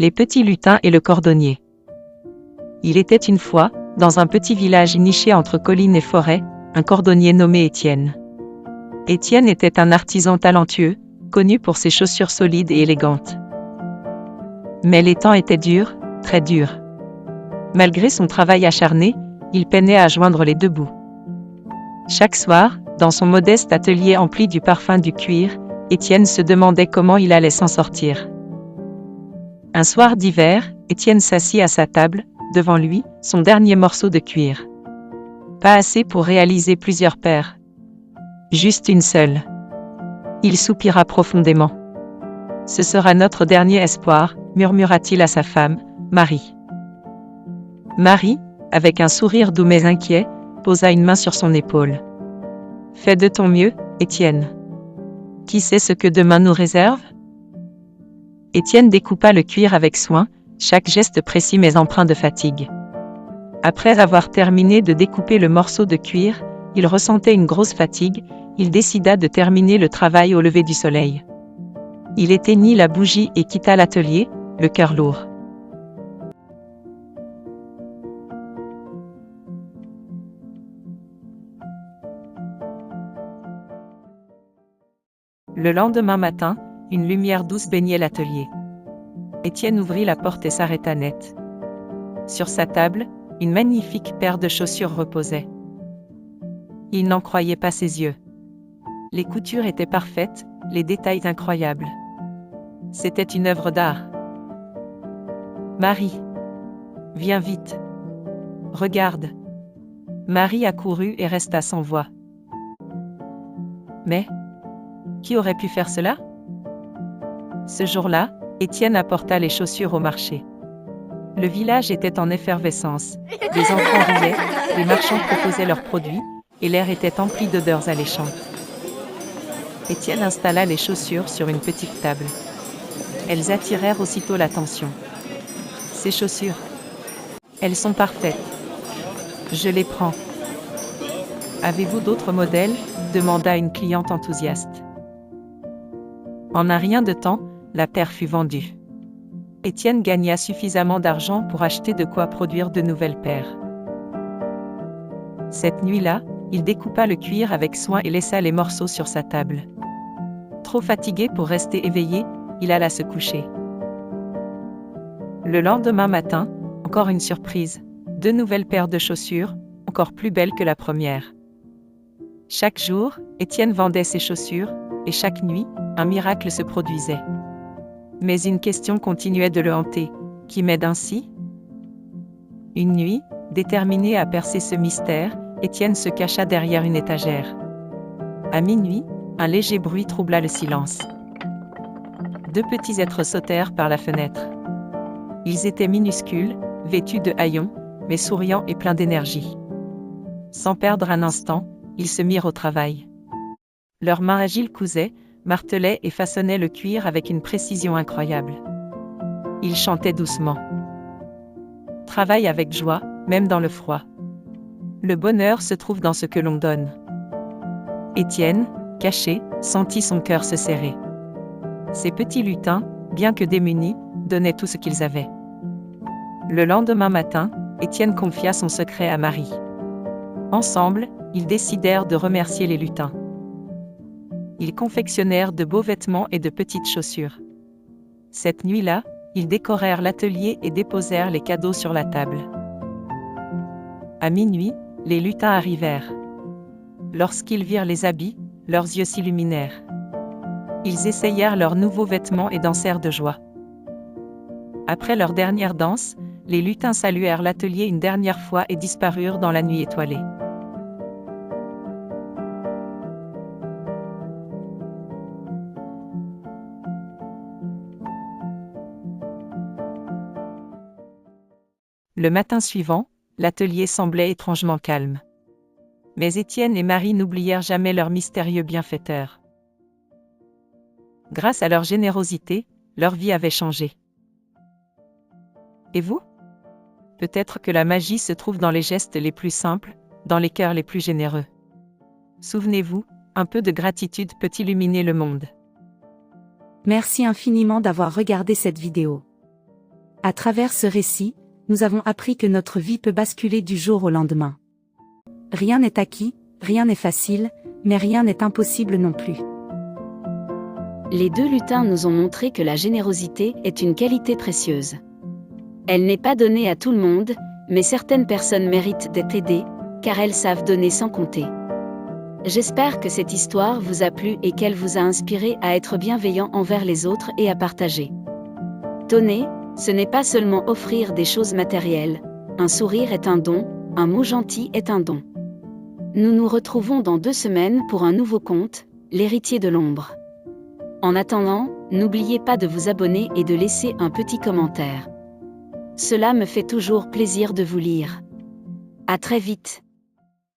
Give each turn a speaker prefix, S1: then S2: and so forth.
S1: Les petits lutins et le cordonnier. Il était une fois, dans un petit village niché entre collines et forêts, un cordonnier nommé Étienne. Étienne était un artisan talentueux, connu pour ses chaussures solides et élégantes. Mais les temps étaient durs, très durs. Malgré son travail acharné, il peinait à joindre les deux bouts. Chaque soir, dans son modeste atelier empli du parfum du cuir, Étienne se demandait comment il allait s'en sortir. Un soir d'hiver, Étienne s'assit à sa table, devant lui, son dernier morceau de cuir. Pas assez pour réaliser plusieurs paires. Juste une seule. Il soupira profondément. Ce sera notre dernier espoir, murmura-t-il à sa femme, Marie. Marie, avec un sourire doux mais inquiet, posa une main sur son épaule. Fais de ton mieux, Étienne. Qui sait ce que demain nous réserve ? Étienne découpa le cuir avec soin, chaque geste précis mais empreint de fatigue. Après avoir terminé de découper le morceau de cuir, il ressentait une grosse fatigue, il décida de terminer le travail au lever du soleil. Il éteignit la bougie et quitta l'atelier, le cœur lourd. Le lendemain matin, une lumière douce baignait l'atelier. Étienne ouvrit la porte et s'arrêta net. Sur sa table, une magnifique paire de chaussures reposait. Il n'en croyait pas ses yeux. Les coutures étaient parfaites, les détails incroyables. C'était une œuvre d'art. Marie, viens vite. Regarde. Marie accourut et resta sans voix. Mais, qui aurait pu faire cela ? Ce jour-là, Étienne apporta les chaussures au marché. Le village était en effervescence, les enfants riaient, les marchands proposaient leurs produits, et l'air était empli d'odeurs alléchantes. Étienne installa les chaussures sur une petite table. Elles attirèrent aussitôt l'attention. Ces chaussures, elles sont parfaites. Je les prends. Avez-vous d'autres modèles ? Demanda une cliente enthousiaste. En un rien de temps, la paire fut vendue. Étienne gagna suffisamment d'argent pour acheter de quoi produire de nouvelles paires. Cette nuit-là, il découpa le cuir avec soin et laissa les morceaux sur sa table. Trop fatigué pour rester éveillé, il alla se coucher. Le lendemain matin, encore une surprise, 2 nouvelles paires de chaussures, encore plus belles que la première. Chaque jour, Étienne vendait ses chaussures, et chaque nuit, un miracle se produisait. Mais une question continuait de le hanter. Qui m'aide ainsi ? Une nuit, déterminé à percer ce mystère, Étienne se cacha derrière une étagère. À minuit, un léger bruit troubla le silence. 2 petits êtres sautèrent par la fenêtre. Ils étaient minuscules, vêtus de haillons, mais souriants et pleins d'énergie. Sans perdre un instant, ils se mirent au travail. Leurs mains agiles cousaient, martelaient et façonnaient le cuir avec une précision incroyable. Ils chantaient doucement. Travaille avec joie, même dans le froid. Le bonheur se trouve dans ce que l'on donne. Étienne, caché, sentit son cœur se serrer. Ces petits lutins, bien que démunis, donnaient tout ce qu'ils avaient. Le lendemain matin, Étienne confia son secret à Marie. Ensemble, ils décidèrent de remercier les lutins. Ils confectionnèrent de beaux vêtements et de petites chaussures. Cette nuit-là, ils décorèrent l'atelier et déposèrent les cadeaux sur la table. À minuit, les lutins arrivèrent. Lorsqu'ils virent les habits, leurs yeux s'illuminèrent. Ils essayèrent leurs nouveaux vêtements et dansèrent de joie. Après leur dernière danse, les lutins saluèrent l'atelier une dernière fois et disparurent dans la nuit étoilée. Le matin suivant, l'atelier semblait étrangement calme. Mais Étienne et Marie n'oublièrent jamais leur mystérieux bienfaiteur. Grâce à leur générosité, leur vie avait changé. Et vous ? Peut-être que la magie se trouve dans les gestes les plus simples, dans les cœurs les plus généreux. Souvenez-vous, un peu de gratitude peut illuminer le monde.
S2: Merci infiniment d'avoir regardé cette vidéo. À travers ce récit, nous avons appris que notre vie peut basculer du jour au lendemain. Rien n'est acquis, rien n'est facile, mais rien n'est impossible non plus.
S3: Les deux lutins nous ont montré que la générosité est une qualité précieuse. Elle n'est pas donnée à tout le monde, mais certaines personnes méritent d'être aidées, car elles savent donner sans compter. J'espère que cette histoire vous a plu et qu'elle vous a inspiré à être bienveillant envers les autres et à partager. Donner, ce n'est pas seulement offrir des choses matérielles. Un sourire est un don, un mot gentil est un don. Nous nous retrouvons dans 2 semaines pour un nouveau conte, L'héritier de l'ombre. En attendant, n'oubliez pas de vous abonner et de laisser un petit commentaire. Cela me fait toujours plaisir de vous lire. À très vite.